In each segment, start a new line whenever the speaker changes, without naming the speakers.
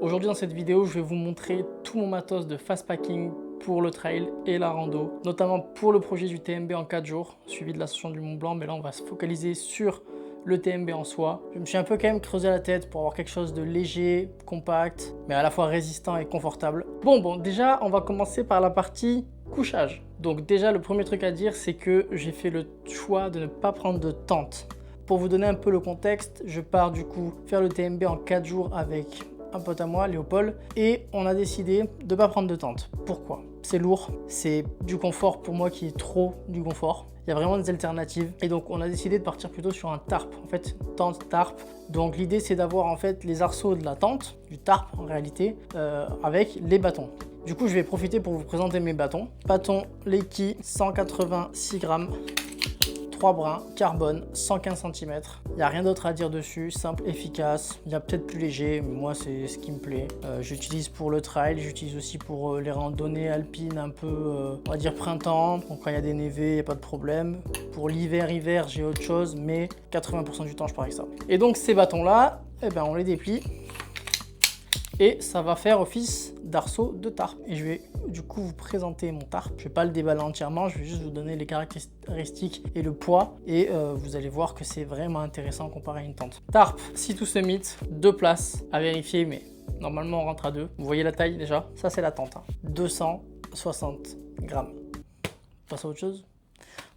Aujourd'hui dans cette vidéo, je vais vous montrer tout mon matos de fast packing pour le trail et la rando, notamment pour le projet du TMB en 4 jours, suivi de l'ascension du Mont Blanc, mais là on va se focaliser sur le TMB en soi. Je me suis un peu quand même creusé la tête pour avoir quelque chose de léger, compact, mais à la fois résistant et confortable. Bon, déjà on va commencer par la partie couchage. Donc déjà le premier truc à dire, c'est que j'ai fait le choix de ne pas prendre de tente. Pour vous donner un peu le contexte, je pars du coup faire le TMB en 4 jours avec un pote à moi, Léopold, et on a décidé de ne pas prendre de tente. Pourquoi? C'est lourd, c'est du confort pour moi qui est trop du confort. Il y a vraiment des alternatives et donc on a décidé de partir plutôt sur un tarp, en fait tente tarp. Donc l'idée c'est d'avoir en fait les arceaux de la tente, du tarp en réalité, avec les bâtons. Du coup je vais profiter pour vous présenter mes bâtons. Bâton Lecky 186 grammes. 3 brins, carbone, 115 cm. Il n'y a rien d'autre à dire dessus, simple, efficace. Il y a peut-être plus léger, mais moi c'est ce qui me plaît. J'utilise pour le trail, j'utilise aussi pour les randonnées alpines un peu, on va dire printemps. Donc quand il y a des névés, il n'y a pas de problème. Pour l'hiver, j'ai autre chose, mais 80% du temps je pars avec ça. Et donc ces bâtons-là, eh ben, on les déplie. Et ça va faire office d'arceau de tarp. Et je vais du coup vous présenter mon tarp. Je ne vais pas le déballer entièrement, je vais juste vous donner les caractéristiques et le poids. Et vous allez voir que c'est vraiment intéressant comparé à une tente. Tarp, Sea to Summit, 2 places à vérifier, mais normalement on rentre à 2. Vous voyez la taille déjà? Ça c'est la tente, hein. 260 grammes. On passe à autre chose?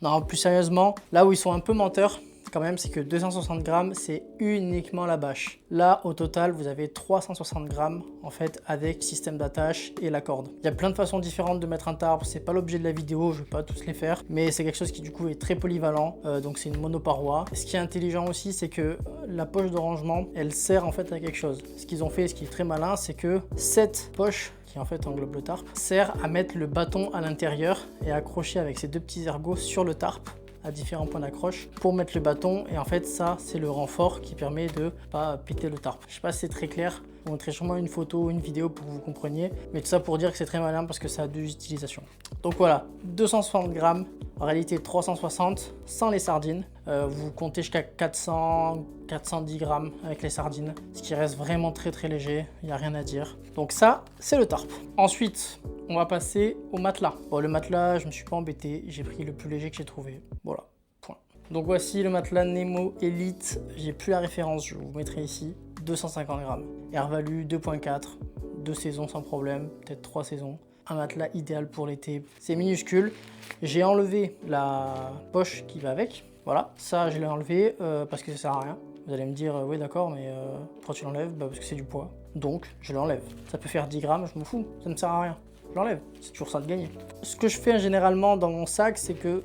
Non, plus sérieusement, là où ils sont un peu menteurs, quand même, c'est que 260 grammes, c'est uniquement la bâche. Là, au total, vous avez 360 grammes, en fait, avec système d'attache et la corde. Il y a plein de façons différentes de mettre un tarp. C'est pas l'objet de la vidéo, je vais pas tous les faire, mais c'est quelque chose qui, du coup, est très polyvalent. Donc, c'est une monoparoi. Ce qui est intelligent aussi, c'est que la poche de rangement, elle sert, en fait, à quelque chose. Ce qu'ils ont fait, ce qui est très malin, c'est que cette poche, qui en fait englobe le tarp, sert à mettre le bâton à l'intérieur et à accrocher avec ces deux petits ergots sur le tarp à différents points d'accroche pour mettre le bâton. Et en fait ça c'est le renfort qui permet de pas péter le tarp. Je sais pas si c'est très clair, je vous montrerai sûrement une photo ou une vidéo pour que vous compreniez, mais tout ça pour dire que c'est très malin parce que ça a deux utilisations. Donc voilà, 260 grammes, en réalité 360 sans les sardines. Vous comptez jusqu'à 410 grammes avec les sardines, ce qui reste vraiment très léger, il n'y a rien à dire. Donc ça c'est le tarp. Ensuite on va passer au matelas. Bon, le matelas, je me suis pas embêté, j'ai pris le plus léger que j'ai trouvé. Voilà, point. Donc voici le matelas Nemo Elite. J'ai plus la référence, je vous mettrai ici. 250 grammes. Air Value 2.4, 2 saisons sans problème, peut-être 3 saisons. Un matelas idéal pour l'été. C'est minuscule. J'ai enlevé la poche qui va avec. Voilà, ça je l'ai enlevé parce que ça sert à rien. Vous allez me dire, oui d'accord, mais pourquoi tu l'enlèves? Bah, parce que c'est du poids. Donc je l'enlève. Ça peut faire 10 grammes, je m'en fous, ça ne sert à rien. Je l'enlève, c'est toujours ça de gagner. Ce que je fais généralement dans mon sac, c'est que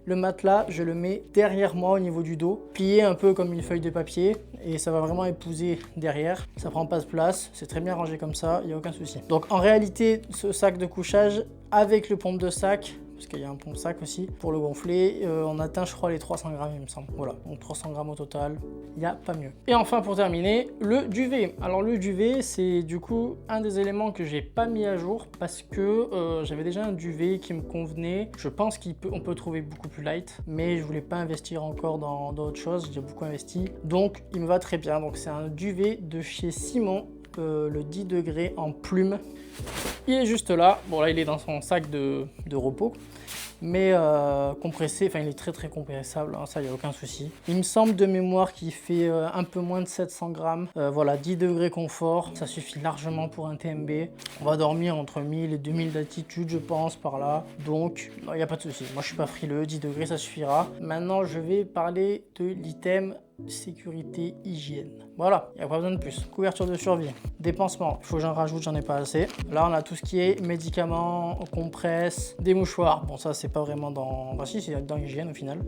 le matelas, je le mets derrière moi au niveau du dos, plié un peu comme une feuille de papier, et ça va vraiment épouser derrière. Ça prend pas de place, c'est très bien rangé comme ça, il n'y a aucun souci. Donc en réalité, ce sac de couchage avec le pompe de sac, parce qu'il y a un pompe-sac aussi, pour le gonfler, on atteint je crois les 300 grammes il me semble. Voilà, donc 300 grammes au total, il n'y a pas mieux. Et enfin pour terminer, le duvet. Alors le duvet, c'est du coup un des éléments que j'ai pas mis à jour parce que j'avais déjà un duvet qui me convenait. Je pense qu'on peut trouver beaucoup plus light, mais je voulais pas investir encore dans d'autres choses, j'ai beaucoup investi. Donc il me va très bien, donc c'est un duvet de chez Simon, le 10 degrés en plume. Il est juste là, bon là il est dans son sac de repos, mais compressé, enfin il est très compressable, hein, ça il n'y a aucun souci. Il me semble de mémoire qu'il fait un peu moins de 700 grammes, voilà 10 degrés confort, ça suffit largement pour un TMB. On va dormir entre 1000 et 2000 d'altitude je pense par là, donc il n'y a pas de souci. Moi je suis pas frileux, 10 degrés ça suffira. Maintenant je vais parler de l'item sécurité, hygiène. Voilà, il n'y a pas besoin de plus. Couverture de survie, dépansement, il faut que j'en rajoute, j'en ai pas assez. Là on a tout ce qui est médicaments, compresses, des mouchoirs. Bon ça c'est pas vraiment dans... Bah si, c'est dans hygiène au final.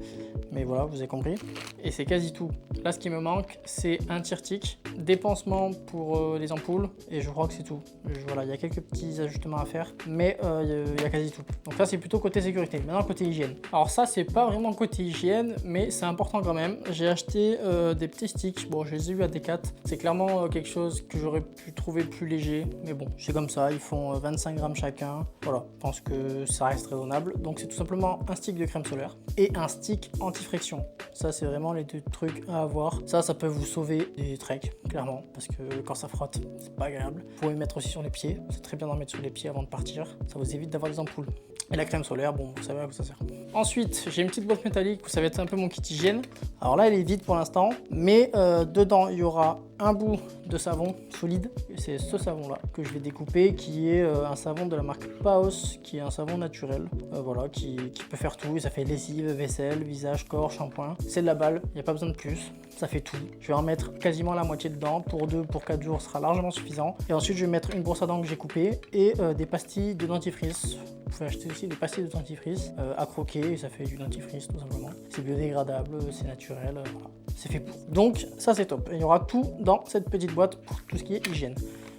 Mais voilà, vous avez compris. Et c'est quasi tout. Là ce qui me manque, c'est un tire-tic, des pansements pour les ampoules, et je crois que c'est tout. Voilà, il y a quelques petits ajustements à faire, mais il y a quasi tout. Donc ça c'est plutôt côté sécurité. Maintenant côté hygiène. Alors ça c'est pas vraiment côté hygiène, mais c'est important quand même. J'ai acheté j'ai des petits sticks. Bon, je les ai eu à Decat. C'est clairement quelque chose que j'aurais pu trouver plus léger. Mais bon, c'est comme ça. Ils font 25 grammes chacun. Voilà, je pense que ça reste raisonnable. Donc, c'est tout simplement un stick de crème solaire et un stick anti-friction. Ça, c'est vraiment les deux trucs à avoir. Ça peut vous sauver des treks, clairement. Parce que quand ça frotte, c'est pas agréable. Vous pouvez mettre aussi sur les pieds. C'est très bien d'en mettre sur les pieds avant de partir. Ça vous évite d'avoir des ampoules. Et la crème solaire, bon, vous savez à quoi ça sert. Ensuite, j'ai une petite boîte métallique, ça va être un peu mon kit hygiène. Alors là, elle est vide pour l'instant, mais dedans, il y aura un bout de savon solide. C'est ce savon-là que je vais découper, qui est un savon de la marque Paos, qui est un savon naturel, voilà, qui peut faire tout. Ça fait lessive, vaisselle, visage, corps, shampoing. C'est de la balle, il n'y a pas besoin de plus. Ça fait tout. Je vais en mettre quasiment la moitié dedans. Pour 2, pour 4 jours, ce sera largement suffisant. Et ensuite, je vais mettre une brosse à dents que j'ai coupée et des pastilles de dentifrice. Vous pouvez acheter aussi des pastilles de dentifrice à croquer et ça fait du dentifrice tout simplement. C'est biodégradable, c'est naturel, voilà. C'est fait pour. Donc ça c'est top. Et il y aura tout dans cette petite boîte pour tout ce qui est hygiène.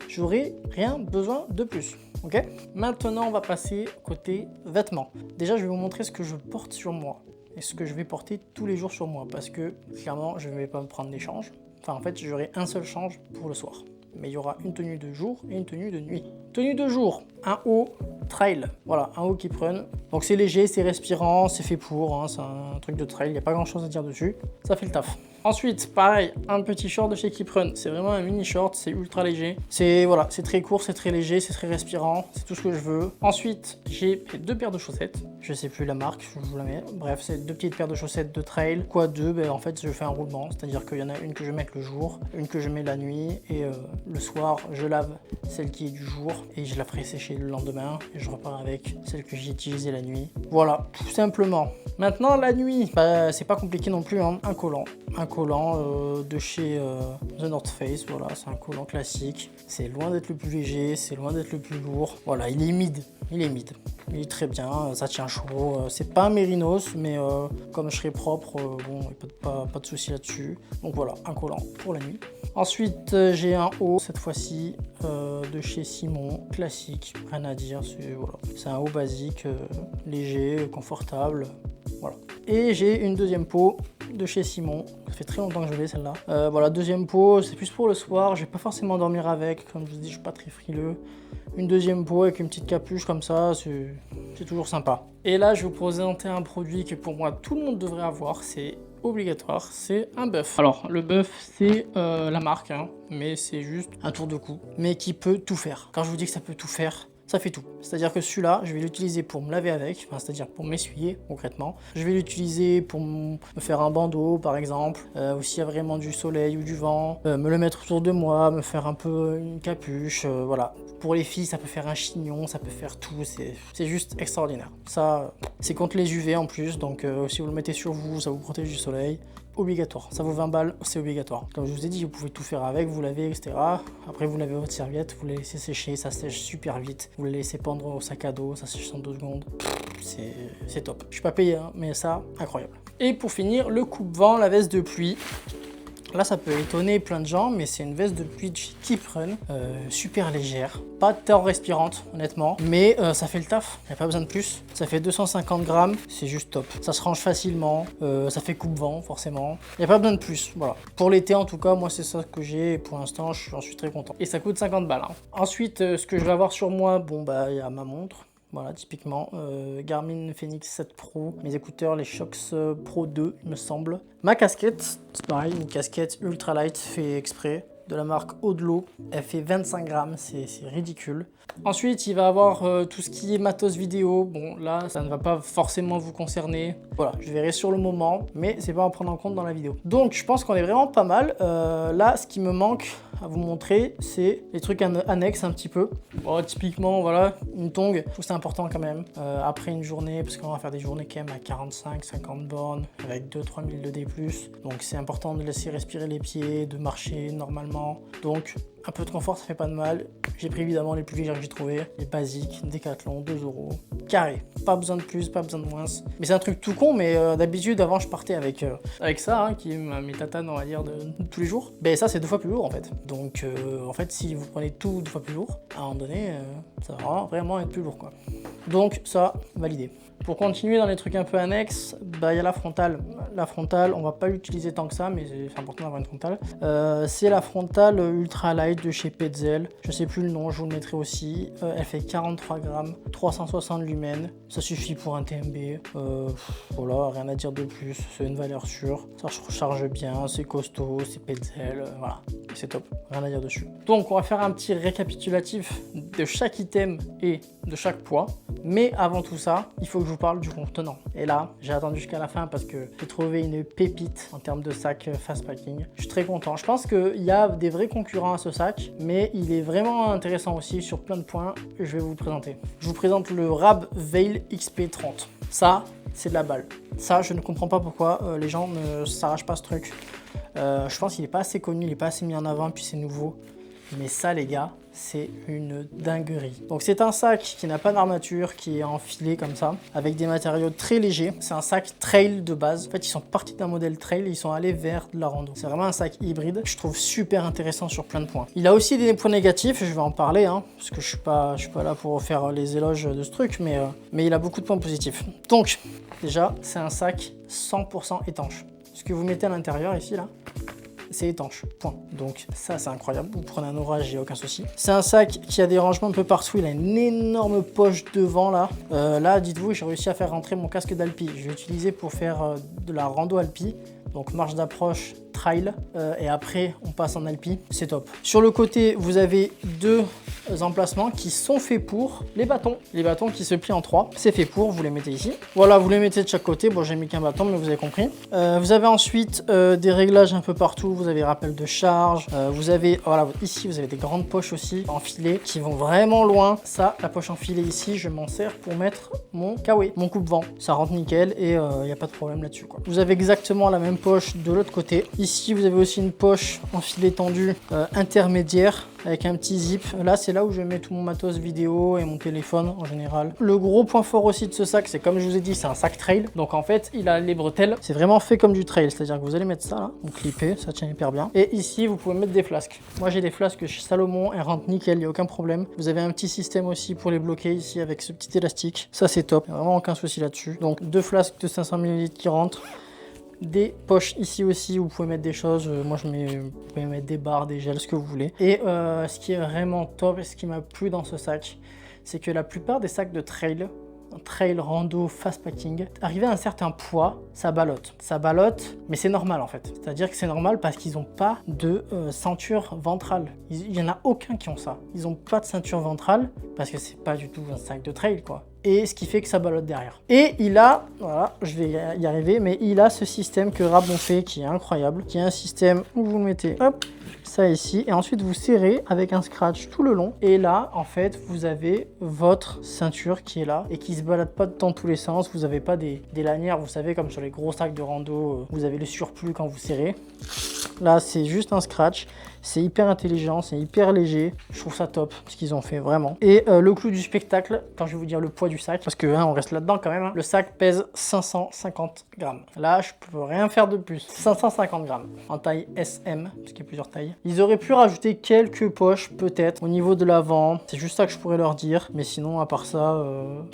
J'aurai rien besoin de plus. Ok. Maintenant on va passer côté vêtements. Déjà je vais vous montrer ce que je porte sur moi et ce que je vais porter tous les jours sur moi parce que clairement je ne vais pas me prendre d'échange. Enfin en fait j'aurai un seul change pour le soir. Mais il y aura une tenue de jour et une tenue de nuit. Tenue de jour, un haut trail. Voilà, un haut Keep-Run. Donc c'est léger, c'est respirant, c'est fait pour. Hein, c'est un truc de trail, il n'y a pas grand chose à dire dessus. Ça fait le taf. Ensuite, pareil, un petit short de chez Keep-Run. C'est vraiment un mini short, c'est ultra léger. Voilà, c'est très court, c'est très léger, c'est très respirant. C'est tout ce que je veux. Ensuite, j'ai 2 paires de chaussettes. Je sais plus la marque, je vous la mets. Bref, c'est 2 petites paires de chaussettes de trail. Quoi 2 ben, en fait, je fais un roulement. C'est-à-dire qu'il y en a une que je mets le jour, une que je mets la nuit. Et le soir, je lave celle qui est du jour. Et je la ferai sécher le lendemain. Et je repars avec celle que j'ai utilisée la nuit. Voilà, tout simplement. Maintenant, la nuit, bah, c'est pas compliqué non plus. Hein. Un collant de chez The North Face, voilà, c'est un collant classique. C'est loin d'être le plus léger, c'est loin d'être le plus lourd. Voilà, il est mid. Il est très bien, ça tient chaud. C'est pas un mérinos, mais comme je serai propre, bon, pas de souci là-dessus. Donc voilà, un collant pour la nuit. Ensuite, j'ai un haut, cette fois-ci, de chez Simon, classique, rien à dire. C'est un haut basique, léger, confortable. Voilà. Et j'ai une deuxième peau de chez Simon. Ça fait très longtemps que je l'ai celle-là. Voilà, deuxième peau, c'est plus pour le soir. Je vais pas forcément dormir avec. Comme je vous dis, je suis pas très frileux. Une deuxième peau avec une petite capuche comme ça, c'est toujours sympa. Et là, je vais vous présenter un produit que pour moi tout le monde devrait avoir. C'est obligatoire, c'est un buff. Alors le buff c'est la marque, hein, mais c'est juste un tour de cou, mais qui peut tout faire. Quand je vous dis que ça peut tout faire, ça fait tout. C'est-à-dire que celui-là, je vais l'utiliser pour me laver avec, enfin, c'est-à-dire pour m'essuyer concrètement. Je vais l'utiliser pour me faire un bandeau par exemple, ou s'il y a vraiment du soleil ou du vent, me le mettre autour de moi, me faire un peu une capuche, voilà. Pour les filles, ça peut faire un chignon, ça peut faire tout, c'est juste extraordinaire. Ça, c'est contre les UV en plus, donc si vous le mettez sur vous, ça vous protège du soleil. Obligatoire, ça vaut 20 balles, c'est obligatoire. Comme je vous ai dit, vous pouvez tout faire avec, vous lavez, etc. Après, vous lavez votre serviette, vous la laissez sécher, ça sèche super vite. Vous la laissez pendre au sac à dos, ça sèche en 2 secondes. C'est top. Je suis pas payé, hein, mais ça, incroyable. Et pour finir, le coupe-vent, la veste de pluie. Là, ça peut étonner plein de gens, mais c'est une veste de pluie de chez Keep-Run, super légère, pas tant respirante, honnêtement, mais ça fait le taf, il n'y a pas besoin de plus. Ça fait 250 grammes, c'est juste top. Ça se range facilement, ça fait coupe-vent, forcément. Il n'y a pas besoin de plus, voilà. Pour l'été, en tout cas, moi, c'est ça que j'ai, et pour l'instant, j'en suis très content. Et ça coûte 50 balles. Hein. Ensuite, ce que je vais avoir sur moi, bon, bah, il y a ma montre. Voilà, typiquement, Garmin Fenix 7 Pro, mes écouteurs, les Shox Pro 2, il me semble. Ma casquette, c'est pareil, une casquette ultra light, fait exprès, de la marque Odlo. Elle fait 25 grammes, c'est ridicule. Ensuite, il va avoir tout ce qui est matos vidéo. Bon, là, ça ne va pas forcément vous concerner. Voilà, je verrai sur le moment, mais c'est pas à prendre en compte dans la vidéo. Donc, je pense qu'on est vraiment pas mal. Là, ce qui me manque à vous montrer, c'est les trucs annexes un petit peu. Bon, typiquement, voilà, une tongue. Je trouve que c'est important quand même. Après une journée, parce qu'on va faire des journées quand même à 45-50 bornes, avec 2-3 000 de D+. Donc, c'est important de laisser respirer les pieds, de marcher normalement. Donc, un peu de confort, ça fait pas de mal. J'ai pris évidemment les plus légers que j'ai trouvé, les basiques, Decathlon, 2 €, carré. Pas besoin de plus, pas besoin de moins. Mais c'est un truc tout con, mais d'habitude avant je partais avec ça, hein, qui est mes tatanes on va dire de tous les jours. Ben ça c'est 2 fois plus lourd en fait. Donc en fait si vous prenez tout 2 fois plus lourd, à un moment donné ça va vraiment être plus lourd quoi. Donc ça, validé. Pour continuer dans les trucs un peu annexes, bah, y a la frontale. La frontale, on va pas l'utiliser tant que ça, mais c'est important d'avoir une frontale. C'est la frontale Ultra Light de chez Petzl. Je sais plus le nom, je vous le mettrai aussi. Elle fait 43 grammes, 360 lumens. Ça suffit pour un TMB. Voilà, rien à dire de plus. C'est une valeur sûre. Ça se recharge bien, c'est costaud, c'est Petzl. Voilà, c'est top. Rien à dire dessus. Donc, on va faire un petit récapitulatif de chaque item et de chaque poids. Mais avant tout ça, il faut que je vous parle du contenant. Et là, j'ai attendu jusqu'à la fin parce que j'ai trouvé une pépite en termes de sac fast packing. Je suis très content. Je pense qu'il y a des vrais concurrents à ce sac, mais il est vraiment intéressant aussi sur plein de points. Je vais vous le présenter. Je vous présente le Rab Veil XP30. Ça, c'est de la balle. Ça, je ne comprends pas pourquoi les gens ne s'arrachent pas ce truc. Je pense qu'il n'est pas assez connu, il n'est pas assez mis en avant, puis c'est nouveau. Mais ça les gars, c'est une dinguerie. Donc c'est un sac qui n'a pas d'armature, qui est enfilé comme ça, avec des matériaux très légers. C'est un sac trail de base. En fait, ils sont partis d'un modèle trail et ils sont allés vers de la rando. C'est vraiment un sac hybride que je trouve super intéressant sur plein de points. Il a aussi des points négatifs, je vais en parler, hein, parce que je suis pas là pour faire les éloges de ce truc, mais il a beaucoup de points positifs. Donc, déjà, c'est un sac 100% étanche. Ce que vous mettez à l'intérieur ici, là, c'est étanche, point. Donc ça c'est incroyable, vous prenez un orage, il n'y a aucun souci. C'est un sac qui a des rangements un peu partout, il a une énorme poche devant là. Là dites-vous, j'ai réussi à faire rentrer mon casque d'Alpi. Je vais l'utiliser pour faire de la rando Alpi, donc marche d'approche, trail, et après on passe en Alpi, c'est top. Sur le côté, vous avez 2 emplacements qui sont faits pour les bâtons. Les bâtons qui se plient en 3, c'est fait pour, vous les mettez ici. Voilà, vous les mettez de chaque côté. Bon, j'ai mis qu'un bâton, mais vous avez compris. Vous avez ensuite des réglages un peu partout. Vous avez rappel de charge. Vous avez, voilà, ici, vous avez des grandes poches aussi enfilées qui vont vraiment loin. Ça, la poche enfilée ici, je m'en sers pour mettre mon kawaii, mon coupe-vent. Ça rentre nickel et il n'y a pas de problème là-dessus, quoi. Vous avez exactement la même poche de l'autre côté. Ici, vous avez aussi une poche enfilée tendue intermédiaire avec un petit zip. Là, c'est là où je mets tout mon matos vidéo et mon téléphone en général. Le gros point fort aussi de ce sac, c'est comme je vous ai dit, c'est un sac trail. Donc en fait, il a les bretelles. C'est vraiment fait comme du trail, c'est-à-dire que vous allez mettre ça là, vous clippez, ça tient hyper bien. Et ici, vous pouvez mettre des flasques. Moi, j'ai des flasques chez Salomon, elles rentrent nickel, il n'y a aucun problème. Vous avez un petit système aussi pour les bloquer ici avec ce petit élastique. Ça, c'est top, il n'y a vraiment aucun souci là-dessus. Donc 2 flasques de 500 ml qui rentrent. Des poches ici aussi où vous pouvez mettre des choses. Moi je mets, vous pouvez mettre des barres, des gels, ce que vous voulez. Et ce qui est vraiment top et ce qui m'a plu dans ce sac, c'est que la plupart des sacs de trail rando fast packing, arrivé à un certain poids, ça ballotte. Ça ballotte, mais c'est normal en fait. C'est-à-dire que c'est normal parce qu'ils n'ont pas de ceinture ventrale. Il n'y en a aucun qui ont ça. Ils n'ont pas de ceinture ventrale parce que c'est pas du tout un sac de trail quoi. Et ce qui fait que ça ballotte derrière. Et il a, voilà, je vais y arriver, mais il a ce système que Rab ont fait qui est incroyable, qui est un système où vous mettez, hop, ça ici, et ensuite vous serrez avec un scratch tout le long. Et là, en fait, vous avez votre ceinture qui est là et qui se balade pas dans tous les sens. Vous n'avez pas des lanières, vous savez, comme sur les gros sacs de rando, vous avez le surplus quand vous serrez. Là, c'est juste un scratch. C'est hyper intelligent, c'est hyper léger. Je trouve ça top, ce qu'ils ont fait, vraiment. Et le clou du spectacle, quand je vais vous dire le poids du sac, parce que hein, on reste là-dedans quand même, hein, le sac pèse 550 grammes. Là, je peux rien faire de plus. 550 grammes en taille SM, parce qu'il y a plusieurs tailles. Ils auraient pu rajouter quelques poches, peut-être, au niveau de l'avant. C'est juste ça que je pourrais leur dire. Mais sinon, à part ça,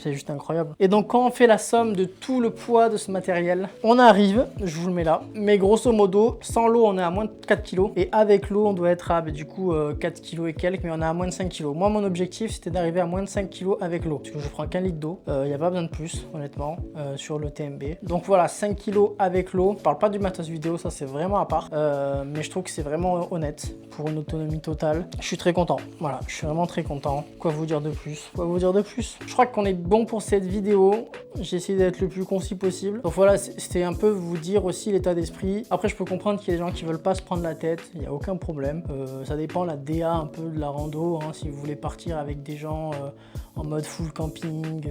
c'est juste incroyable. Et donc, quand on fait la somme de tout le poids de ce matériel, on arrive, je vous le mets là, mais grosso modo, sans l'eau, on est à moins de 4 kg. Et avec l'eau, on doit être à du coup 4 kg et quelques, mais on est à moins de 5 kg. Moi, mon objectif, c'était d'arriver à moins de 5 kg avec l'eau. Parce que je prends qu'un litre d'eau. Il n'y a pas besoin de plus, honnêtement, sur le TMB. Donc voilà, 5 kg avec l'eau. Je parle pas du matos vidéo, ça c'est vraiment à part. Mais je trouve que c'est vraiment honnête pour une autonomie totale. Je suis très content. Voilà, je suis vraiment très content. Quoi vous dire de plus? Quoi vous dire de plus? Je crois qu'on est bon pour cette vidéo. J'ai essayé d'être le plus concis possible. Donc voilà, c'était un peu vous dire aussi l'état d'esprit. Après, je peux comprendre qu'il y a des gens qui veulent pas se prendre la tête. Il n'y a aucun problème. problème. Ça dépend la DA un peu de la rando, hein, si vous voulez partir avec des gens en mode full camping,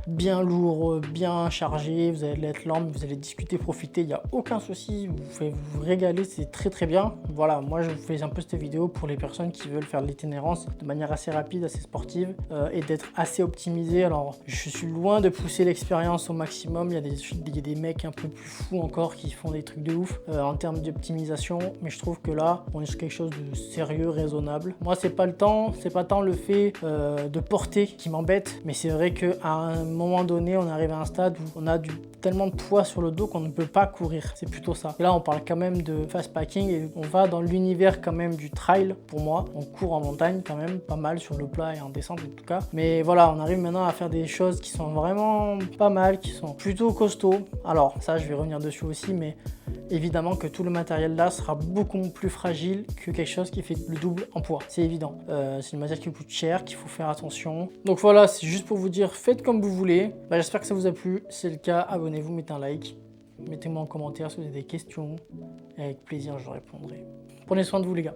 bien lourd, bien chargé, vous allez être lent, vous allez discuter, profiter, il n'y a aucun souci, vous pouvez vous régaler, c'est très très bien. Voilà, moi je vous fais un peu cette vidéo pour les personnes qui veulent faire de l'itinérance de manière assez rapide, assez sportive et d'être assez optimisé. Alors je suis loin de pousser l'expérience au maximum, il y a des mecs un peu plus fous encore qui font des trucs de ouf en termes d'optimisation, mais je trouve que là on est sur quelque chose de sérieux, raisonnable. Moi c'est pas tant le fait de porter qui m'embête, mais c'est vrai qu'à un moment donné on arrive à un stade où on a tellement de poids sur le dos qu'on ne peut pas courir, c'est plutôt ça. Et là on parle quand même de fast packing et on va dans l'univers quand même du trail. Pour moi on court en montagne quand même pas mal, sur le plat et en descente en tout cas, mais voilà, on arrive maintenant à faire des choses qui sont vraiment pas mal, qui sont plutôt costauds. Alors ça je vais revenir dessus aussi, mais évidemment que tout le matériel là sera beaucoup plus fragile que quelque chose qui fait le double en poids, c'est évident. C'est une matière qui coûte cher, qu'il faut faire attention. Donc voilà, c'est juste pour vous dire, faites comme vous voulez. J'espère que ça vous a plu. Si c'est le cas, abonnez-vous, mettez un like, mettez-moi en commentaire si vous avez des questions et avec plaisir je répondrai. Prenez soin de vous les gars.